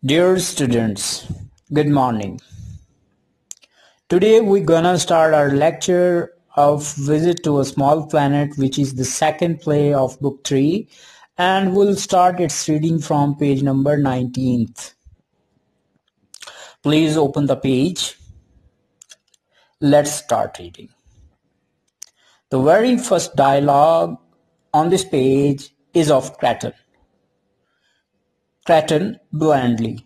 Dear students, good morning. Today we're gonna start our lecture of Visit to a Small Planet, which is the second play of book 3, and we'll start its reading from page number 19th. Please open the page. Let's start reading. The very first dialogue on this page is of Creighton. Creighton blandly.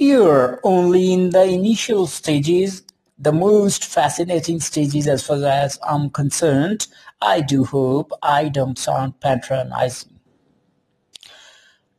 You're only in the initial stages, the most fascinating stages as far as I'm concerned. I do hope I don't sound patronizing.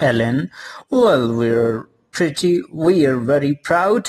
Ellen, well, we're very proud.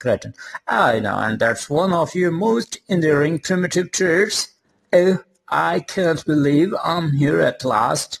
Creighton, I know, and that's one of your most endearing primitive traits. Oh, I can't believe I'm here at last.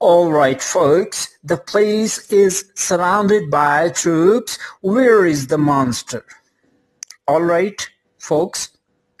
All right, folks, the place is surrounded by troops. Where is the monster? All right, folks,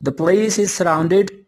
The place is surrounded,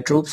troops,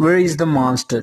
Where is the monster,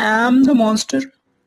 am the monster,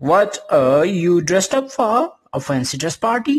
What are you dressed up for? A fancy dress party?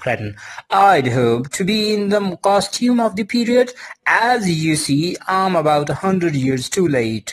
Clayton, I'd hope to be in the costume of the period. As you see, I'm about 100 years too late.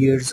years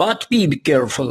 But be careful,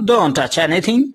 Don't touch anything,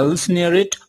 else near it,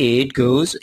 It goes,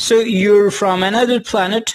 So you're from another planet,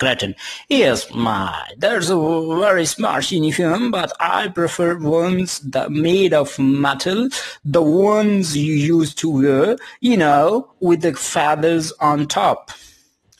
Clayton, yes, there's a very smart uniform, but I prefer ones that made of metal, the ones you used to wear, with the feathers on top.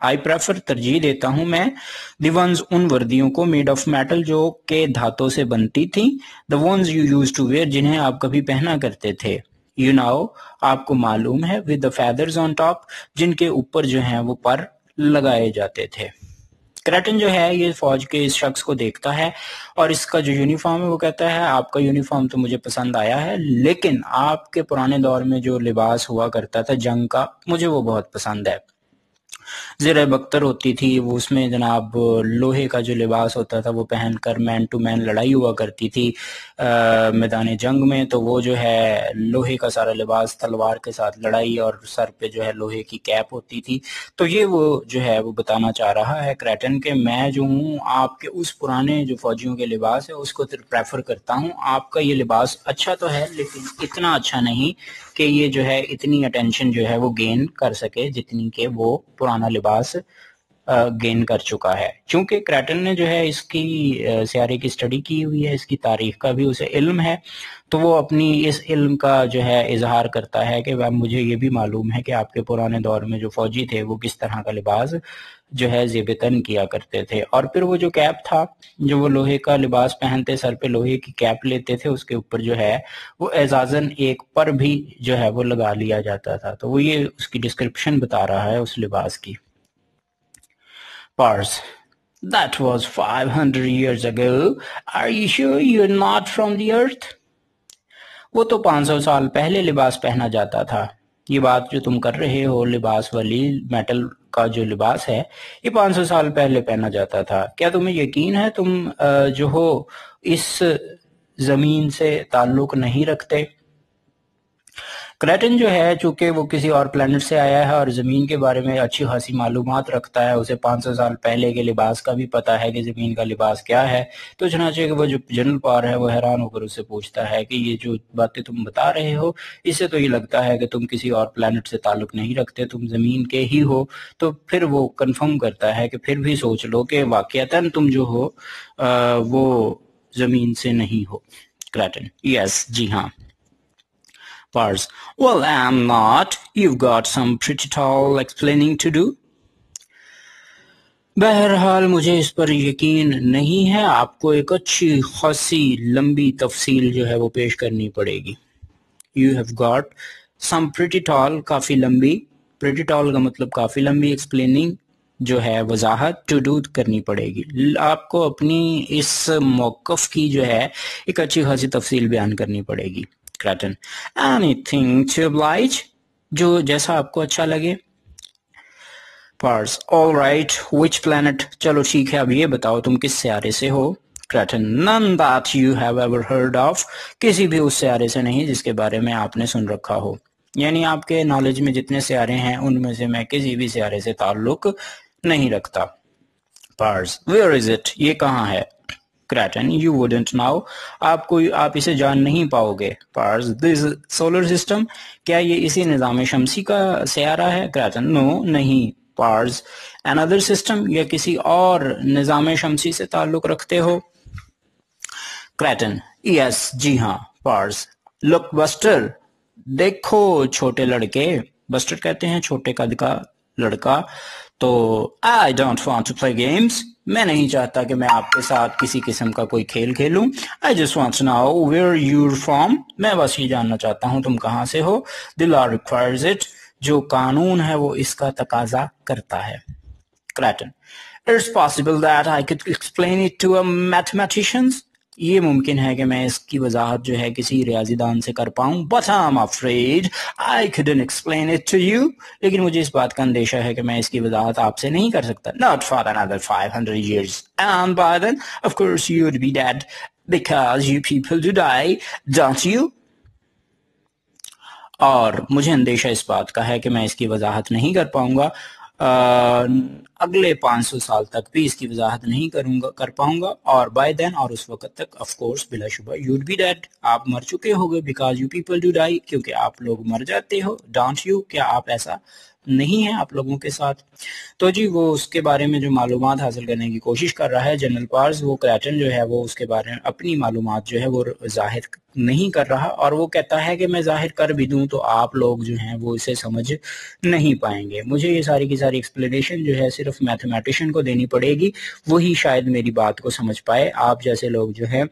I prefer ترجیح دیتا ہوں میں the ones ان وردیوں کو made of metal جو کہ دھاتوں سے بنتی تھی the ones you used to wear جنہیں آپ کبھی پہنا کرتے تھے you know آپ کو معلوم ہے with the feathers on top جن کے اوپر جو ہیں وہ پر لگائے جاتے تھے. کریٹن جو ہے یہ فوج کے اس شخص کو دیکھتا ہے اور اس کا جو یونیفارم ہے وہ کہتا ہے آپ کا یونیفارم تو مجھے پسند آیا ہے لیکن آپ کے پرانے دور میں جو لباس ہوا کرتا تھا جنگ کا مجھے وہ بہت پسند ہے. زرہ بختر ہوتی تھی وہ اس میں جناب لوہے کا جو لباس ہوتا تھا وہ پہن کر مین ٹو مین لڑائی ہوا کرتی تھی میدان جنگ میں تو وہ جو ہے لوہے کا سارا لباس تلوار کے ساتھ لڑائی اور سر پہ جو ہے لوہے کی کیپ ہوتی تھی تو یہ وہ جو ہے وہ بتانا چاہ رہا ہے کریٹن کہ میں جو ہوں آپ کے اس پرانے جو فوجیوں کے لباس ہے اس کو پریفر کرتا ہوں. آپ کا یہ لباس اچھا تو ہے لیکن اتنا اچھا نہیں کہ یہ جو ہے اتنی اٹینشن جو ہے وہ گین کر سکے جتنی کہ وہ پرانا لباس گین کر چکا ہے. چونکہ کریٹن نے جو ہے اس کی سیارے کی سٹڈی کی ہوئی ہے اس کی تاریخ کا بھی اسے علم ہے تو وہ اپنی اس علم کا جو ہے اظہار کرتا ہے کہ مجھے یہ بھی معلوم ہے کہ آپ کے پرانے دور میں جو فوجی تھے وہ کس طرح کا لباس جو ہے زیب تن کیا کرتے تھے. اور پھر وہ جو کیپ تھا جو وہ لوہے کا لباس پہنتے سر پہ لوہے کی کیپ لیتے تھے اس کے اوپر جو ہے وہ اعزازاً ایک پر بھی جو ہے وہ لگا لیا جاتا تھا تو وہ یہ اس کی ڈسکرپشن بتا رہا ہے اس لباس کی. Pars. That was 500 years ago. Are you sure you're not from the earth? وہ تو 500 سال پہلے لباس پہنا جاتا تھا. یہ بات جو تم کر رہے ہو لباس والی میٹل کا جو لباس ہے یہ 500 سال پہلے پہنا جاتا تھا. کیا تمہیں یقین ہے تم جو ہو اس زمین سے تعلق نہیں رکھتے؟ کریٹن جو ہے چونکہ وہ کسی اور پلانٹ سے آیا ہے اور زمین کے بارے میں اچھی خاصی معلومات رکھتا ہے اسے 500 سال پہلے کے لباس کا بھی پتا ہے کہ زمین کا لباس کیا ہے تو چنانچہ کہ وہ جو جنرل پار ہے وہ حیران ہو کر اس سے پوچھتا ہے کہ یہ جو باتیں تم بتا رہے ہو اس سے تو یہ لگتا ہے کہ تم کسی اور پلانٹ سے تعلق نہیں رکھتے تم زمین کے ہی ہو. تو پھر وہ کنفرم کرتا ہے کہ پھر بھی سوچ لو کہ واقعتاً تم جو ہو وہ زمین سے نہیں ہو. کریٹن یس جی ہاں. Pars. Well, I'm not. You've got some pretty tall explaining to do. بہرحال مجھے اس پر یقین نہیں ہے آپ کو ایک اچھی خاصی لمبی تفصیل جو ہے وہ پیش کرنی پڑے گی. You have got some pretty tall کافی لمبی pretty tall کا مطلب کافی لمبی explaining جو ہے وضاحت to do کرنی پڑے گی. آپ کو اپنی اس موقف کی جو ہے ایک اچھی خاصی تفصیل بیان کرنی پڑے گی. کریٹن anything to oblige جو جیسا آپ کو اچھا لگے. Pars all right which planet چلو ٹھیک ہے اب یہ بتاؤ تم کس سیارے سے ہو. Creighton none that you have ever heard of کسی بھی اس سیارے سے نہیں جس کے بارے میں آپ نے سن رکھا ہو یعنی آپ کے نالج میں جتنے سیارے ہیں ان میں سے میں کسی بھی سیارے سے تعلق نہیں رکھتا. Pars where is it یہ کہاں ہے. Creighton you wouldn't know آپ اسے جان نہیں پاؤ گے. Pars this solar system کیا یہ اسی نظام شمسی کا سیارہ ہے. Creighton no نہیں. Pars another system یا کسی اور نظام شمسی سے تعلق رکھتے ہو. Creighton yes جی ہاں. Pars look Buster دیکھو چھوٹے لڑکے. Buster کہتے ہیں چھوٹے قد کا لڑکا. تو I don't want to play games میں نہیں چاہتا کہ میں آپ کے ساتھ کسی قسم کا کوئی کھیل کھیلوں. I just want to know where you're from میں بس یہ جاننا چاہتا ہوں تم کہاں سے ہو. The law requires it جو قانون ہے وہ اس کا تقاضا کرتا ہے. Creighton it's possible that I could explain it to a mathematician یہ ممکن ہے کہ میں اس کی وضاحت جو ہے کسی ریاضی دان سے کر پاؤں. But I'm afraid I couldn't explain it to you لیکن مجھے اس بات کا اندیشہ ہے کہ میں اس کی وضاحت آپ سے نہیں کر سکتا. Not for another 500 years and by then of course you'd be dead because you people do die don't you اور مجھے اندیشہ اس بات کا ہے کہ میں اس کی وضاحت نہیں کر پاؤں گا اگلے 500 سال تک بھی اس کی وضاحت نہیں کر پاؤں گا، اور بائی دین، اور اس وقت تک آف کورس بلا شبہ you'd be dead، آپ مر چکے ہوگے، because you people do die، کیونکہ آپ لوگ مر جاتے ہو، don't you، کیا آپ ایسا نہیں ہے آپ لوگوں کے ساتھ؟ تو جی وہ اس کے بارے میں جو معلومات حاصل کرنے کی کوشش کر رہا ہے جنرل پارز، وہ کریٹن جو ہے وہ اس کے بارے میں اپنی معلومات جو ہے وہ ظاہر نہیں کر رہا، اور وہ کہتا ہے کہ میں ظاہر کر بھی دوں تو آپ لوگ جو ہیں وہ اسے سمجھ نہیں پائیں گے، مجھے یہ ساری کی ساری ایکسپلینیشن جو ہے صرف میتھمیٹیشین کو دینی پڑے گی، وہی شاید میری بات کو سمجھ پائے، آپ جیسے لوگ جو ہے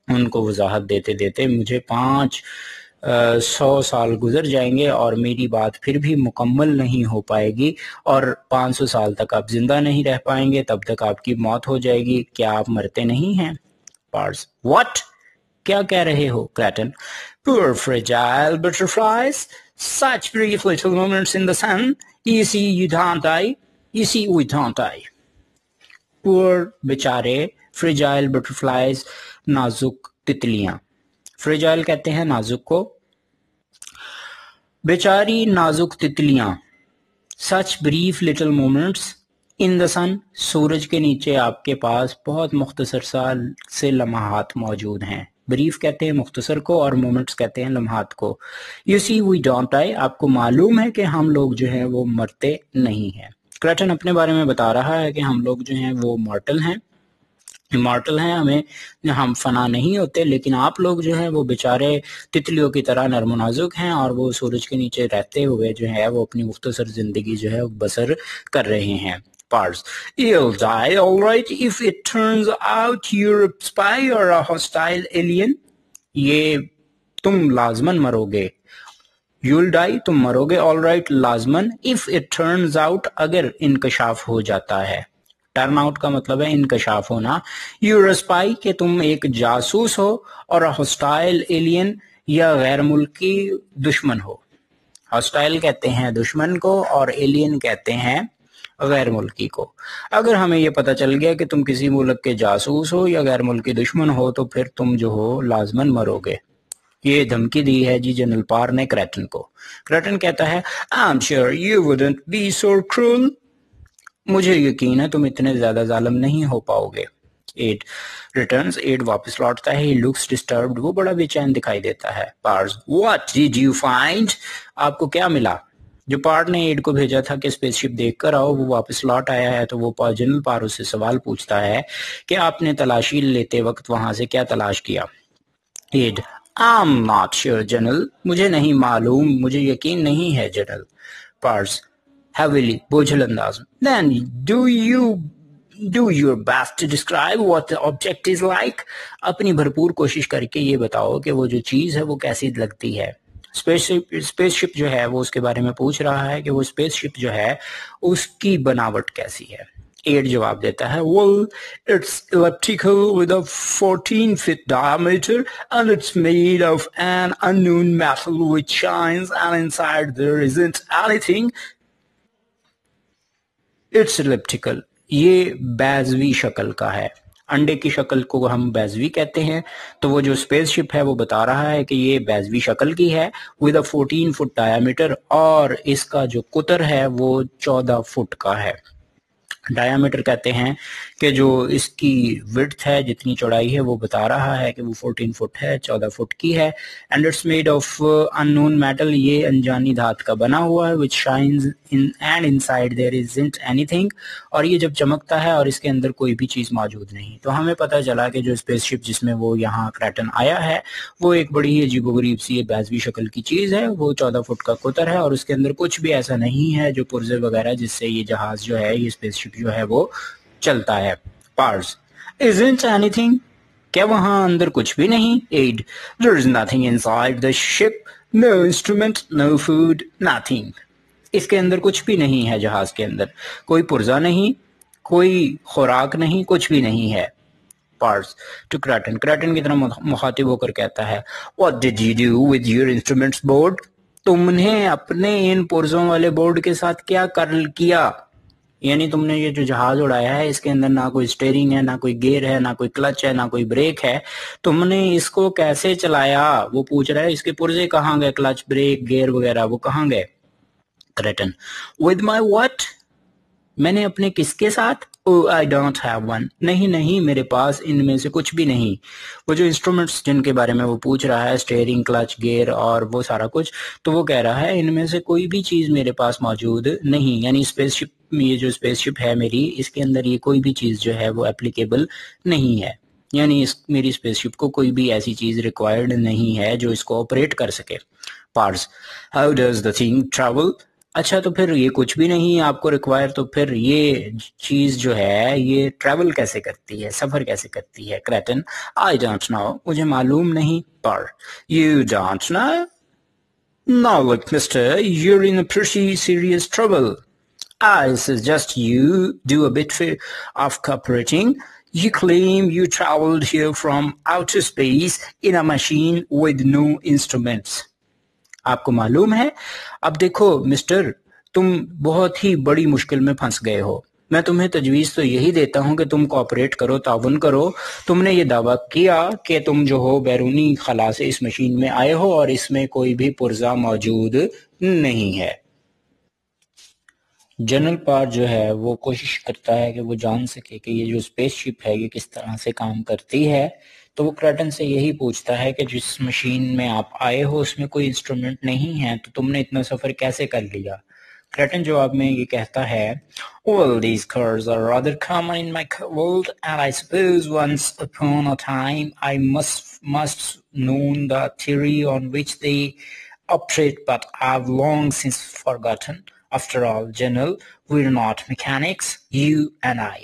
ان کو وضاحت دیتے دیتے مجھے 500 سال گزر جائیں گے اور میری بات پھر بھی مکمل نہیں ہو پائے گی، اور 500 سال تک آپ زندہ نہیں رہ پائیں گے، تب تک آپ کی موت ہو جائے گی، کیا آپ مرتے نہیں ہیں؟ پارس: What؟ کیا کہہ رہے ہو؟ Creighton: Poor fragile butterflies, such brief little moments in the sun, you see you don't die, you see we don't die. Poor بیچارے fragile butterflies، نازک تتلیاں، fragile کہتے ہیں نازک کو، بیچاری نازک تتلیاں، such brief little moments in the sun، سورج کے نیچے آپ کے پاس بہت مختصر سے لمحات موجود ہیں، بریف کہتے ہیں مختصر کو، اور مومنٹس کہتے ہیں لمحات کو. You see we don't die، آپ کو معلوم ہے کہ ہم لوگ جو ہیں وہ مرتے نہیں ہیں. کریٹن اپنے بارے میں بتا رہا ہے کہ ہم لوگ جو ہیں وہ مارٹل ہیں، امارٹل ہیں، ہم فنا نہیں ہوتے، لیکن آپ لوگ جو ہیں وہ بیچارے تتلیوں کی طرح نرم و نازک ہیں، اور وہ سورج کے نیچے رہتے ہوئے جو ہے وہ اپنی مختصر زندگی جو ہے بسر کر رہے ہیں. Parts: You'll die all right if it turns out you're a spy or a hostile alien. یہ تم لازماً مرو گے. You'll die، تم مرو گے. All right، لازماً. If it turns out، اگر انکشاف ہو جاتا ہے. ٹرن آؤٹ کا مطلب ہے انکشاف ہونا. You're a spy، کہ تم ایک جاسوس ہو، اور a hostile alien، یا غیر ملکی دشمن ہو. ہاسٹائل کہتے ہیں دشمن کو، اور ایلین کہتے ہیں غیر ملکی کو. اگر ہمیں یہ پتہ چل گیا کہ تم کسی ملک کے جاسوس ہو یا غیر ملکی دشمن ہو تو پھر تم جو ہو لازماً مرو گے. یہ دھمکی دی ہے جی جنرل پار نے کریٹن کو. کریٹن کہتا ہے I'm sure you wouldn't be so cruel. مجھے یقین ہے تم اتنے زیادہ ظالم نہیں ہو پاؤ گے. ایڈ ریٹرنز، ایڈ واپس لوٹتا ہے. He looks disturbed، وہ بڑا بے چین دکھائی دیتا ہے. Powers: What did you find؟ آپ کو کیا ملا؟ جو پارٹ نے ایڈ کو بھیجا تھا کہ اسپیس شپ دیکھ کر آؤ، وہ واپس لوٹ آیا ہے، تو وہ جنرل پار اس سے سوال پوچھتا ہے کہ آپ نے تلاشی لیتے وقت وہاں سے کیا تلاش کیا؟ Add: I'm not sure general, مجھے نہیں معلوم، مجھے یقین نہیں ہے جنرل. پارز: Heavily، بوجھل انداز میں. Then do your best to describe what the object is like. اپنی بھرپور کوشش کر کے یہ بتاؤ کہ وہ جو چیز ہے وہ کیسی لگتی ہے. اسپیس شپ جو ہے وہ اس کے بارے میں پوچھ رہا ہے کہ وہ اسپیس شپ جو ہے اس کی بناوٹ کیسی ہے. ایڈ جواب دیتا ہے well it's elliptical with a 14 feet diameter and it's made of an unknown metal which shines and inside there isn't anything. It's elliptical، یہ بیضوی شکل کا ہے. انڈے کی شکل کو ہم بیضوی کہتے ہیں، تو وہ جو اسپیس شپ ہے وہ بتا رہا ہے کہ یہ بیضوی شکل کی ہے. with a 14 foot diameter، اور اس کا جو قطر ہے وہ 14 فٹ کا ہے. ڈایامیٹر کہتے ہیں کہ جو اس کی width ہے، جتنی چوڑائی ہے، وہ بتا رہا ہے کہ وہ 14 فٹ ہے، 14 فٹ کی ہے. And it's made of unknown metal، یہ انجانی دھات کا بنا ہوا ہے. which shines and inside there isn't anything، اور یہ جب چمکتا ہے اور اس کے اندر کوئی بھی چیز موجود نہیں. تو ہمیں پتہ چلا کہ جو اسپیس شپ جس میں وہ یہاں کریٹن آیا ہے وہ ایک بڑی ہی عجیب و غریب سی بیضوی شکل کی چیز ہے. وہ 14 فٹ کا قطر ہے، اور اس کے اندر کچھ بھی ایسا نہیں ہے جو پرزے وغیرہ جس سے یہ جہاز جو ہے، یہ اسپیس شپ جو ہے وہ چلتا ہے. پارز: Isn't anything، کیا وہاں اندر کچھ بھی نہیں؟ Ed: There is nothing inside the ship، no instrument، no food، nothing. اس کے اندر کچھ بھی نہیں ہے، جہاز کے اندر کوئی پرزہ نہیں، کوئی خوراک نہیں، کچھ بھی نہیں ہے. پارز ٹو کریٹن، کریٹن کی طرح مخاطب ہو کر کہتا ہے What did you do with your instruments board؟ تم نے اپنے ان پرزوں والے بورڈ کے ساتھ کیا کیا؟ یعنی تم نے یہ جو جہاز اڑایا ہے اس کے اندر نہ کوئی اسٹیئرنگ ہے، نہ کوئی گیئر ہے، نہ کوئی کلچ ہے، نہ کوئی بریک ہے، تم نے اس کو کیسے چلایا؟ وہ پوچھ رہا ہے اس کے پرزے کہاں گئے، کلچ، بریک، گیئر وغیرہ وہ کہاں گئے؟ Creating: With my what؟ میں نے اپنے کس کے ساتھ؟ I don't have one. نہیں میرے پاس ان میں سے کچھ بھی نہیں. وہ جو انسٹرومنٹس جن کے بارے میں وہ پوچھ رہا ہے، اسٹیئرنگ، کلچ، گیئر اور وہ سارا کچھ، تو وہ کہہ رہا ہے ان میں سے کوئی بھی چیز میرے پاس موجود نہیں. یعنی اسپیس شپ، یہ جو اسپیس شپ ہے میری، اس کے اندر یہ کوئی بھی چیز جو ہے وہ اپلیکیبل نہیں ہے. یعنی میری اسپیس شپ کو کوئی بھی ایسی چیز ریکوائرڈ نہیں ہے جو اس کو آپریٹ کر سکے. پارس. How does the thing travel? اچھا تو پھر یہ کچھ بھی نہیں آپ کو ریکوائر، تو پھر یہ چیز جو ہے یہ ٹریول کیسے کرتی ہے، سفر کیسے کرتی ہے؟ کریٹن. I don't know. مجھے معلوم نہیں. پر. You don't know? Now look mister, you're in a pretty serious trouble. I suggest you do a bit of cooperating. You claim you traveled here from outer space in a machine with no instruments. آپ کو معلوم ہے؟ اب دیکھو mister, تم بہت ہی بڑی مشکل میں پھنس گئے ہو. میں تمہیں تجویز تو یہی دیتا ہوں کہ تم کوآپریٹ کرو، تعاون کرو. تم نے یہ دعویٰ کیا کہ تم جو ہو بیرونی خلا سے اس مشین میں آئے ہو اور اس میں کوئی بھی پرزہ موجود نہیں ہے. جنرل پار جو ہے وہ کوشش کرتا ہے کہ وہ جان سکے کہ یہ جو اسپیس شپ ہے یہ کس طرح سے کام کرتی ہے. تو وہ کریٹن سے یہی پوچھتا ہے کہ جس مشین میں آپ آئے ہو اس میں کوئی انسٹرومنٹ نہیں ہے، تو تم نے اتنا سفر کیسے کر لیا؟ کریٹن جواب میں یہ کہتا ہے Well, these cars are rather common in my world, and I suppose once upon a time I must known the theory on which they operate, but I've long since forgotten. After all, General, we're not mechanics, you and I.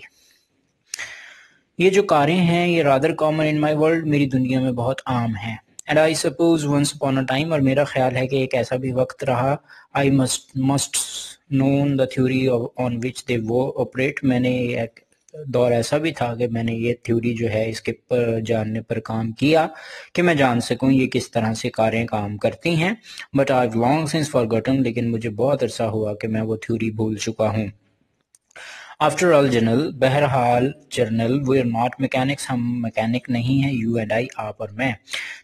یہ جو کاریں ہیں یہ rather common in my world، میری دنیا میں بہت عام ہیں. And I suppose once upon a time، اور میرا خیال ہے کہ ایک ایسا بھی وقت رہا. I must known the theory on which they operate. میں نے ایک دور ایسا بھی تھا کہ میں نے یہ تھیوری جو ہے اس کے پر جاننے پر کام کیا کہ میں جان سکوں یہ کس طرح سے کاریں کام کرتی ہیں. But I've long since forgotten، لیکن مجھے بہت عرصہ ہوا کہ میں وہ تھیوری بھول چکا ہوں. After all, General، بہرحال general, we are not mechanics، ہم میکینک نہیں ہیں، you and I، آپ اور میں.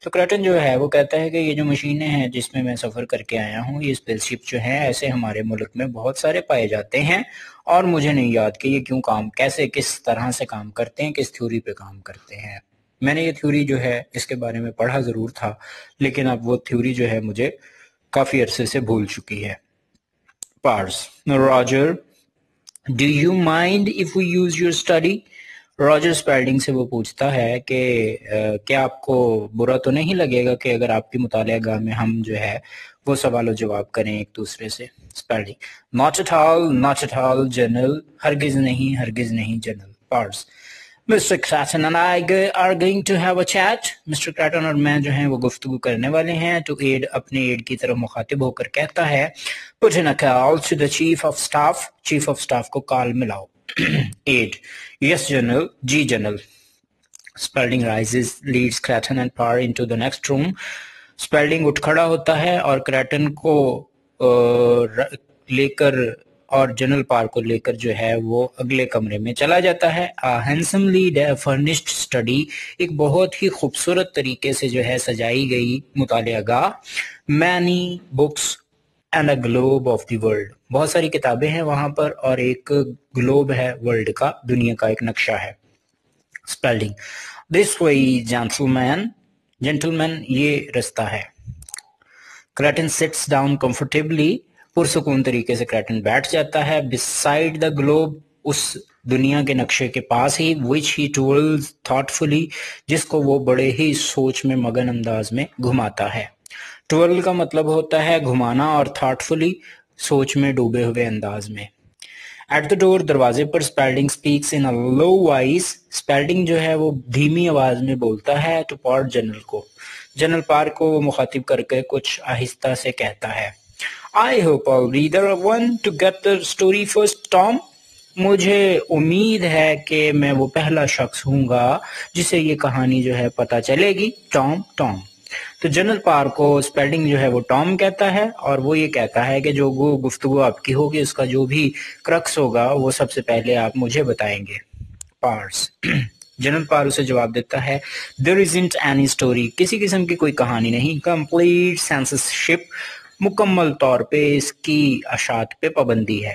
تو کریٹن جو ہے وہ کہتا ہے کہ یہ جو مشینیں ہیں جس میں میں سفر کر کے آیا ہوں، یہ اسپیس شپ جو ہیں ایسے ہمارے ملک میں بہت سارے پائے جاتے ہیں، اور مجھے نہیں یاد کہ یہ کیوں کام، کیسے، کس طرح سے کام کرتے ہیں، کس تھیوری پہ کام کرتے ہیں. میں نے یہ تھیوری جو ہے اس کے بارے میں پڑھا ضرور تھا، لیکن اب وہ تھیوری جو ہے مجھے کافی عرصے سے بھول چکی ہے. پارس. Roger, Do you mind if we use your study? Roger Spalding سے وہ پوچھتا ہے کہ کیا آپ کو برا تو نہیں لگے گا کہ اگر آپ کی مطالعہ گاہ میں ہم جو ہے وہ سوال و جواب کریں ایک دوسرے سے؟ اسپیلڈنگ. Not at all, General. ہرگز نہیں جنرل. پارس. Mr. Cratton and I are going to have a chat. Mr. Cratton اور میں جو ہیں وہ گفتگو کرنے والے ہیں. تو ایڈ اپنے ایڈ کی طرف مخاطب ہو کر کہتا ہے Put in a call to the Chief of Staff. Chief of Staff کو کال ملاؤ. Add. Yes, General. G general. Spalding rises, leads Cratton and Parr into the next room. Spalding اٹھ کھڑا ہوتا ہے اور کریٹن کو لے کر اور جنرل پار کو لے کر جو ہے وہ اگلے کمرے میں چلا جاتا ہے. ہینسملی فرنشڈ اسٹڈی، ایک بہت ہی خوبصورت طریقے سے جو ہے سجائی گئی مطالعہ گاہ. Many books and a Globe of the world, بہت ساری کتابیں ہیں وہاں پر اور ایک گلوب ہے ورلڈ کا، دنیا کا ایک نقشہ ہے. اسپیلڈنگ. دس وے جینٹلمین، یہ رستہ ہے. کریٹن سٹس ڈاؤن کمفرٹیبلی، پرسکون طریقے سے کریٹن بیٹھ جاتا ہے. beside the globe، اس دنیا کے نقشے کے پاس ہی. which he twirls thoughtfully، جس کو وہ بڑے ہی سوچ میں مگن انداز میں گھماتا ہے. twirl کا مطلب ہوتا ہے گھمانا اور thoughtfully سوچ میں ڈوبے ہوئے انداز میں. At the door، دروازے پر. Spalding speaks in a low voice، Spalding جو ہے وہ دھیمی آواز میں بولتا ہے. to Parr، جنرل کو. جنرل پار کو وہ مخاطب کر کے کچھ آہستہ سے کہتا ہے I hope I'll be the one to get the story first, Tom. مجھے امید ہے کہ میں وہ پہلا شخص ہوں گا جسے یہ کہانی جو ہے پتہ چلے گی. ٹام. تو جنرل پار کو اسپیلڈنگ جو ہے وہ ٹام کہتا ہے اور وہ یہ کہتا ہے کہ جو وہ گفتگو آپ کی ہوگی اس کا جو بھی کرکس ہوگا وہ سب سے پہلے آپ مجھے بتائیں گے. پارس. جنرل پار اسے جواب دیتا ہے There isn't any story، کسی قسم کی کوئی کہانی نہیں. Complete censorship، مکمل طور پہ اس کی اشاعت پہ پابندی ہے.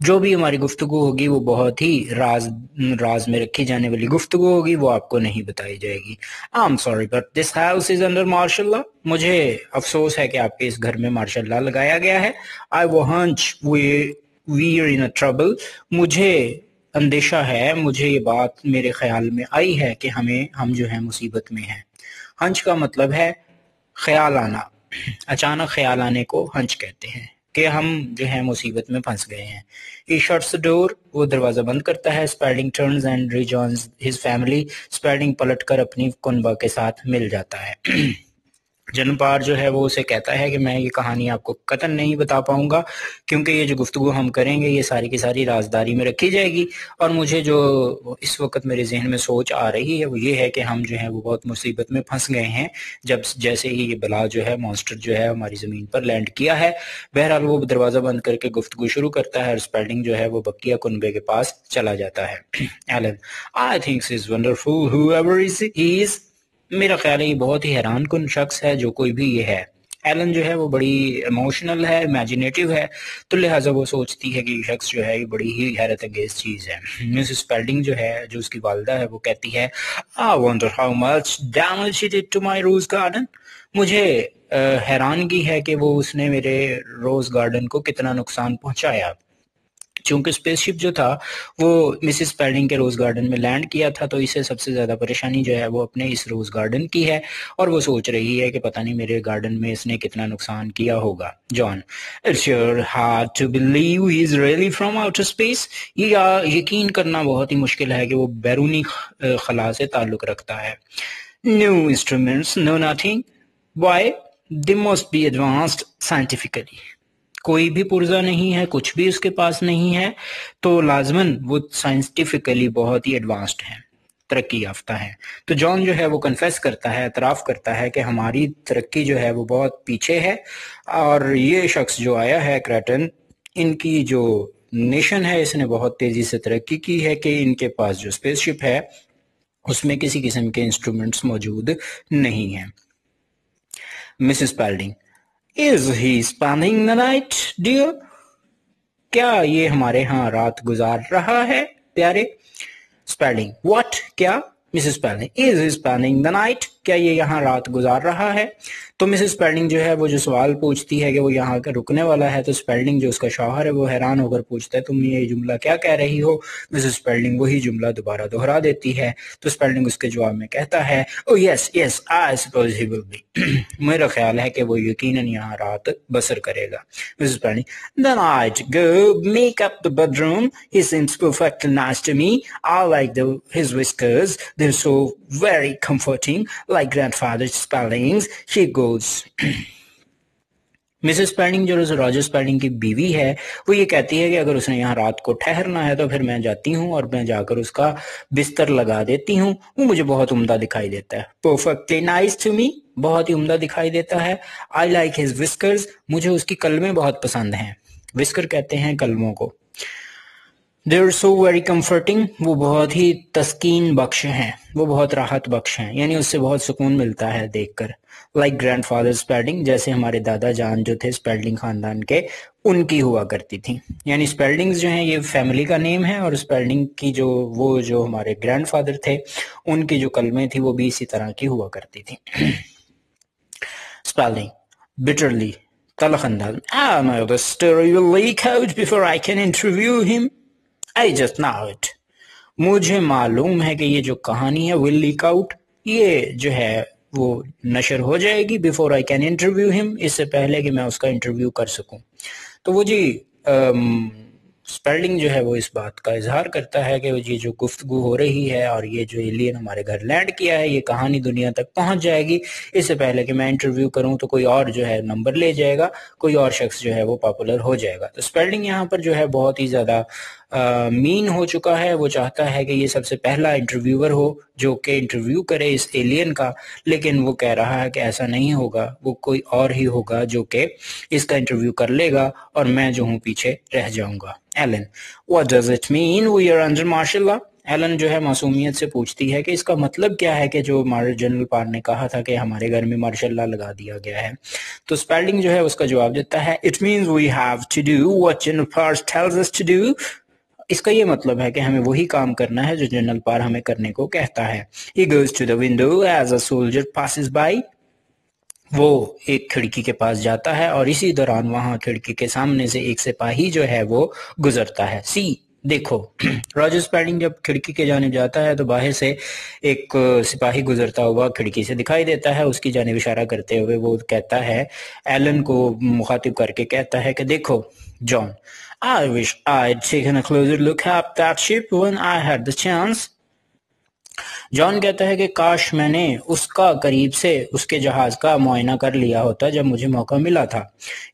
جو بھی ہماری گفتگو ہوگی وہ بہت ہی راز میں رکھی جانے والی گفتگو ہوگی، وہ آپ کو نہیں بتائی جائے گی. I'm sorry but this house is under martial law. مجھے افسوس ہے کہ آپ کے اس گھر میں مارشل لا لگایا گیا ہے. I have a hunch we're in a trouble. مجھے اندیشہ ہے، مجھے یہ بات میرے خیال میں آئی ہے کہ ہم جو ہے مصیبت میں ہیں. ہنچ کا مطلب ہے خیال آنا، اچانک خیال آنے کو ہنچ کہتے ہیں کہ ہم جو ہے مصیبت میں پھنس گئے ہیں. He shuts the door. وہ دروازہ بند کرتا ہے. Spalding turns and rejoins his family. Spalding پلٹ کر اپنی کنبہ کے ساتھ مل جاتا ہے. جنپار جو ہے وہ اسے کہتا ہے کہ میں یہ کہانی آپ کو قطعاً نہیں بتا پاؤں گا کیونکہ یہ جو گفتگو ہم کریں گے یہ ساری کی ساری رازداری میں رکھی جائے گی، اور مجھے جو اس وقت میرے ذہن میں سوچ آ رہی ہے وہ یہ ہے کہ ہم جو ہے وہ بہت مصیبت میں پھنس گئے ہیں جیسے ہی یہ بلا جو ہے مانسٹر جو ہے ہماری زمین پر لینڈ کیا ہے. بہرحال وہ دروازہ بند کر کے گفتگو شروع کرتا ہے اور اسپیلڈنگ جو ہے وہ بقیہ کنبے کے پاس چلا جاتا ہے. Alan I think he's wonderful whoever he is. میرا خیال ہے یہ بہت ہی حیران کن شخص ہے جو کوئی بھی یہ ہے. ایلن جو ہے وہ بڑی ایموشنل ہے، امیجینیٹو ہے، تو لہٰذا وہ سوچتی ہے کہ یہ شخص جو ہے یہ بڑی ہی حیرت انگیز چیز ہے. مسز اسپیلڈنگ جو ہے جو اس کی والدہ ہے وہ کہتی ہے I wonder how much damage he did to my rose garden. مجھے حیرانگی ہے کہ وہ اس نے میرے روز گارڈن کو کتنا نقصان پہنچایا. چونکہ اسپیس شپ جو تھا وہ مسز اسپیلڈنگ کے روز گارڈن میں لینڈ کیا تھا تو اسے سب سے زیادہ پریشانی جو ہے وہ اپنے اس روز گارڈن کی ہے، اور وہ سوچ رہی ہے کہ پتہ نہیں میرے گارڈن میں اس نے کتنا نقصان کیا ہوگا. جان It's sure hard to believe he's really from outer space. یہ یقین کرنا بہت ہی مشکل ہے کہ وہ بیرونی خلا سے تعلق رکھتا ہے. No instruments, no nothing. Why? They must be advanced scientifically. کوئی بھی پرزہ نہیں ہے، کچھ بھی اس کے پاس نہیں ہے، تو لازماً وہ سائنٹیفکلی بہت ہی ایڈوانسڈ ہیں، ترقی یافتہ ہیں. تو جان جو ہے وہ کنفیس کرتا ہے، اعتراف کرتا ہے کہ ہماری ترقی جو ہے وہ بہت پیچھے ہے، اور یہ شخص جو آیا ہے کریٹن، ان کی جو نیشن ہے اس نے بہت تیزی سے ترقی کی ہے کہ ان کے پاس جو اسپیس شپ ہے اس میں کسی قسم کے انسٹرومنٹس موجود نہیں ہیں. Mrs Spalding Is he spending the night, dear? کیا یہ ہمارے ہاں رات گزار رہا ہے پیارے؟ Spalding What? کیا؟ Mrs Spalding Is he spending the night? کیا یہ یہاں رات گزار رہا ہے؟ تو مسز اسپیلڈنگ جو ہے وہ جو سوال پوچھتی ہے کہ وہ یہاں کا رکنے والا ہے، تو اسپیلڈنگ جو اس کا شوہر ہے وہ حیران ہو کر پوچھتا ہے تم یہ جملہ کیا کہہ رہی ہو؟ مسز اسپیلڈنگ وہی جملہ دوبارہ دہرا دیتی ہے. تو اسپیلڈنگ اس کے جواب میں کہتا ہے Oh yes, yes, I suppose he will be. میرا خیال ہے کہ وہ یقیناً یہاں رات بسر کرے گا. Mrs Spalding Then I'd go make up the bedroom. He seems perfectly nice to me. I like his whiskers. They're so very comforting. Like grandfather Spalding's. She goes. Mrs Spalding جو راجر اسپیلڈنگ کی بیوی ہے وہ یہ کہتی ہے کہ اگر اس نے یہاں رات کو ٹھہرنا ہے تو پھر میں جاتی ہوں اور میں جا کر اس کا بستر لگا دیتی ہوں. وہ مجھے بہت عمدہ دکھائی دیتا ہے. Perfectly nice to me. بہت ہی عمدہ دکھائی دیتا ہے. I like his whiskers. مجھے اس کی کلمیں بہت پسند ہیں. وسکر کہتے ہیں کلموں کو. They're so very comforting. وہ بہت ہی تسکین بخش ہیں، وہ بہت راحت بخش ہیں، یعنی اس سے بہت سکون ملتا ہے دیکھ کر. Like grandfather Spalding. جیسے ہمارے دادا جان جو تھے اسپیلڈنگ خاندان کے، ان کی ہوا کرتی تھی. یعنی اسپیلڈنگز جو ہیں یہ فیملی کا نیم ہے، اور اسپیلڈنگ کی جو ہمارے گرینڈ فادر تھے ان کی جو کلمیں تھی وہ بھی اسی طرح کی ہوا کرتی تھی. Spalding bitterly. تلخ انداز. I know the story will leak out before I can interview him. I just know it. مجھے معلوم ہے کہ یہ جو کہانی ہے will leak out، یہ جو ہے وہ نشر ہو جائے گی before I can interview him، اس سے پہلے کہ میں اس کا انٹرویو کر سکوں. تو وہ جی اسپیلڈنگ جو ہے وہ اس بات کا اظہار کرتا ہے کہ یہ جو گفتگو ہو رہی ہے اور یہ جو ایلین ہمارے گھر لینڈ کیا ہے یہ کہانی دنیا تک پہنچ جائے گی، اس سے پہلے کہ میں انٹرویو کروں تو کوئی اور جو ہے نمبر لے جائے گا، کوئی اور شخص جو ہے وہ پاپولر ہو جائے گا. تو اسپیلڈنگ یہاں پر جو ہے بہت ہی زیادہ مین ہو چکا ہے. وہ چاہتا ہے کہ یہ سب سے پہلا انٹرویور ہو جو کہ انٹرویو کرے اس ایلین کا، لیکن وہ کہہ رہا ہے کہ ایسا نہیں ہوگا، وہ کوئی اور ہی ہوگا جو کہ اس کا انٹرویو کر لے گا اور میں جو ہوں پیچھے رہ جاؤں گا. Ellen, what does it mean we are under martial law? Alan جو ہے معصومیت سے پوچھتی ہے کہ اس کا مطلب کیا ہے کہ جو جنرل پار نے کہا تھا کہ ہمارے گھر میں مارشل لا لگا دیا گیا ہے. تو اسپیلڈنگ جو ہے اس کا جواب دیتا ہے It means we have to do what General Parr tells us to do. اس کا یہ مطلب ہے کہ ہمیں وہی کام کرنا ہے جو جنرل پار ہمیں کرنے کو کہتا ہے. He goes to the window as a soldier passes by. وہ ایک کھڑکی کے پاس جاتا ہے اور اسی دوران وہاں کھڑکی کے سامنے سے ایک سپاہی جو ہے وہ گزرتا ہے. سی دیکھو راجر اسپیلڈنگ جب کھڑکی کے جانب جاتا ہے تو باہر سے ایک سپاہی گزرتا ہوا کھڑکی سے دکھائی دیتا ہے. اس کی جانب اشارہ کرتے ہوئے وہ کہتا ہے، ایلن کو مخاطب کر کے کہتا ہے کہ دیکھو جان، I wish I'd taken a closer look at that ship when I had the chance. جان کہتا ہے کہ کاش میں نے اس کا قریب سے اس کے جہاز کا معائنہ کر لیا ہوتا جب مجھے موقع ملا تھا.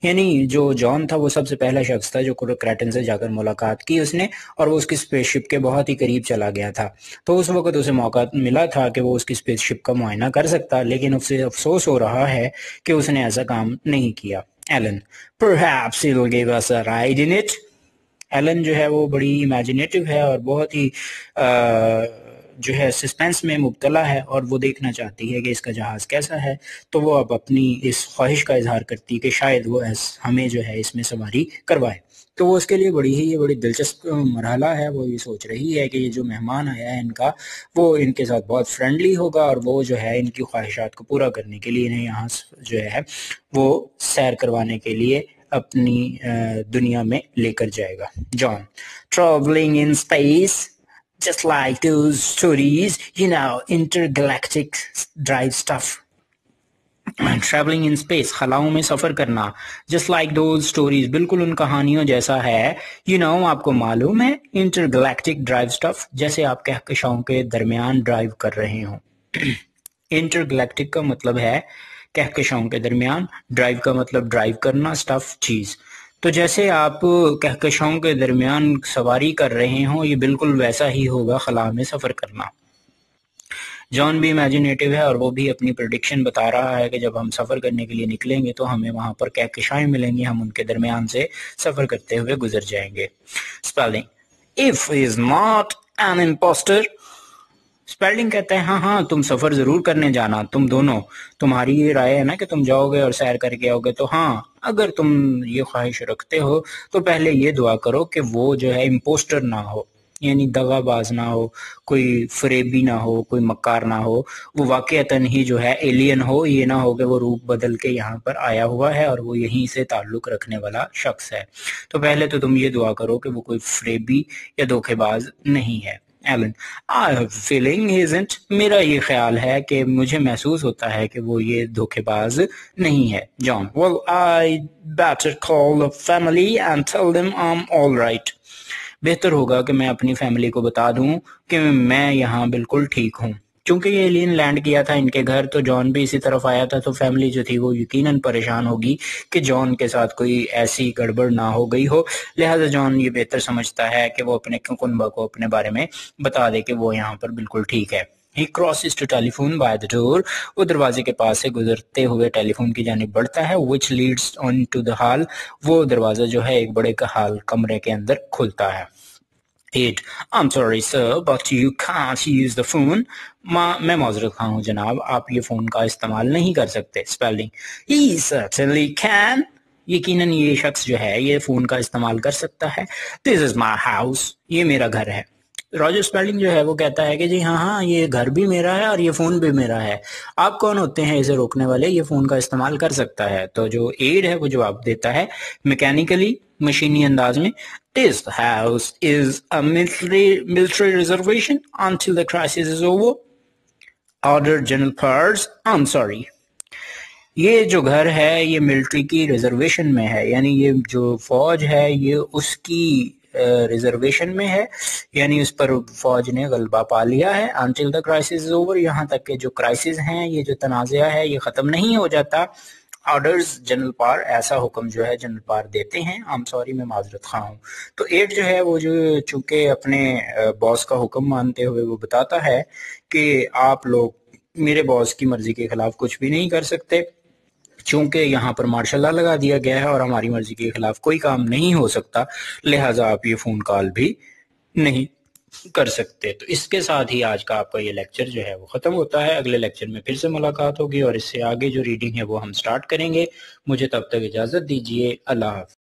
یعنی جو جان تھا وہ سب سے پہلا شخص تھا جو کریٹن سے جا کر ملاقات کی اس نے، اور وہ اس کی اسپیس شپ کے بہت ہی قریب چلا گیا تھا. تو اس وقت اسے موقع ملا تھا کہ وہ اس کی اسپیس شپ کا معائنہ کر سکتا، لیکن اسے افسوس ہو رہا ہے کہ اس نے ایسا کام نہیں کیا. Alan Perhaps it'll give us a ride in it. Alan جو ہے وہ بڑی امیجنیٹو ہے اور بہت ہی جو ہے سسپینس میں مبتلا ہے، اور وہ دیکھنا چاہتی ہے کہ اس کا جہاز کیسا ہے. تو وہ اب اپنی اس خواہش کا اظہار کرتی ہے کہ شاید وہ ہمیں جو ہے اس میں سواری کروائے. تو وہ اس کے لیے بڑی دلچسپ مرحلہ ہے. وہ یہ سوچ رہی ہے کہ یہ جو مہمان آیا ہے ان کا، وہ ان کے ساتھ بہت فرینڈلی ہوگا اور وہ جو ہے ان کی خواہشات کو پورا کرنے کے لیے انہیں یہاں جو ہے وہ سیر کروانے کے لیے اپنی دنیا میں لے کر جائے گا. جان traveling in space just like those stories, intergalactic drive stuff. Traveling in space خلاؤں میں سفر کرنا، just like those stories بالکل ان کہانیوں جیسا ہے. آپ کو معلوم ہے intergalactic drive stuff جیسے آپ کہکشاؤں کے درمیان ڈرائیو کر رہے ہوں. intergalactic کا مطلب ہے کہکشاؤں کے درمیان، ڈرائیو کا مطلب ڈرائیو کرنا، سٹف چیز. تو جیسے آپ کہکشاؤں کے درمیان سواری کر رہے ہوں، یہ بالکل ویسا ہی ہوگا خلا میں سفر کرنا. جان بھی امیجنیٹو ہے اور وہ بھی اپنی پریڈکشن بتا رہا ہے کہ جب ہم سفر کرنے کے لیے نکلیں گے تو ہمیں وہاں پر کہکشائیں ملیں گی، ہم ان کے درمیان سے سفر کرتے ہوئے گزر جائیں گے. Spelling If is not an imposter. اسپیلڈنگ کہتا ہے ہاں تم سفر ضرور کرنے جانا، تم دونوں، تمہاری یہ رائے ہے نا کہ تم جاؤ گے اور سیر کر کے آؤ گے، تو ہاں اگر تم یہ خواہش رکھتے ہو تو پہلے یہ دعا کرو کہ وہ جو ہے امپوسٹر نہ ہو، یعنی دغا باز نہ ہو، کوئی فریبی نہ ہو، کوئی مکار نہ ہو، وہ واقعتاً ہی جو ہے ایلین ہو، یہ نہ ہو کہ وہ روپ بدل کے یہاں پر آیا ہوا ہے اور وہ یہیں سے تعلق رکھنے والا شخص ہے. تو پہلے تو تم یہ دعا کرو کہ وہ کوئی فریبی یا دھوکے باز نہیں ہے. Alan I have a feeling he isn't. میرا یہ خیال ہے کہ مجھے محسوس ہوتا ہے کہ وہ یہ دھوکے باز نہیں ہے. جان Well, I better call the family and tell them I'm all right. بہتر ہوگا کہ میں اپنی فیملی کو بتا دوں کہ میں یہاں بالکل ٹھیک ہوں. چونکہ یہ ایلین لینڈ کیا تھا ان کے گھر، تو جان بھی اسی طرف آیا تھا، تو فیملی جو تھی وہ یقیناً پریشان ہوگی کہ جان کے ساتھ کوئی ایسی گڑبڑ نہ ہو گئی ہو. لہذا جان یہ بہتر سمجھتا ہے کہ وہ اپنے کنبہ کو اپنے بارے میں بتا دے کہ وہ یہاں پر بالکل ٹھیک ہے. He crosses to telephone by the door. وہ دروازے کے پاس سے گزرتے ہوئے ٹیلی فون کی جانب بڑھتا ہے. Which leads on to the hall. وہ دروازہ جو ہے ایک بڑے ہال کمرے کے اندر کھلتا ہے. I'm sorry sir, but you can't use the phone. میں معذرت خواہ ہوں جناب، آپ یہ فون کا استعمال نہیں کر سکتے. Spelling He certainly can. یقیناً یہ شخص جو ہے یہ فون کا استعمال کر سکتا ہے. This is my house. یہ میرا گھر ہے. راجر اسپیلڈنگ جو ہے وہ کہتا ہے کہ جی ہاں یہ گھر بھی میرا ہے اور یہ فون بھی میرا ہے. آپ کون ہوتے ہیں اسے روکنے والے؟ یہ فون کا استعمال کر سکتا ہے. تو جو ایڈ ہے وہ جواب دیتا ہے میکینیکلی، مشینی انداز میں This house is a military reservation until the crisis is over. Order General Pars. I'm sorry. یہ جو گھر ہے یہ ملٹری کی ریزرویشن میں ہے، یعنی یہ جو فوج ہے یہ اس کی ریزرویشن میں ہے، یعنی اس پر فوج نے غلبہ پا لیا ہے. until the crisis is over. یہاں تک کہ جو کرائسس ہیں، یہ جو تنازعہ ہے یہ ختم نہیں ہو جاتا. آرڈرز جنرل پار. ایسا حکم جو ہے جنرل پار دیتے ہیں. I'm sorry، میں معذرت خواہ ہوں. تو ایڈ جو ہے وہ جو چونکہ اپنے باس کا حکم مانتے ہوئے وہ بتاتا ہے کہ آپ لوگ میرے باس کی مرضی کے خلاف کچھ بھی نہیں کر سکتے، چونکہ یہاں پر مارشل لا لگا دیا گیا ہے اور ہماری مرضی کے خلاف کوئی کام نہیں ہو سکتا، لہٰذا آپ یہ فون کال بھی نہیں کر سکتے. تو اس کے ساتھ ہی آج کا آپ کا یہ لیکچر جو ہے وہ ختم ہوتا ہے. اگلے لیکچر میں پھر سے ملاقات ہوگی اور اس سے آگے جو ریڈنگ ہے وہ ہم سٹارٹ کریں گے. مجھے تب تک اجازت دیجیے. اللہ حافظ.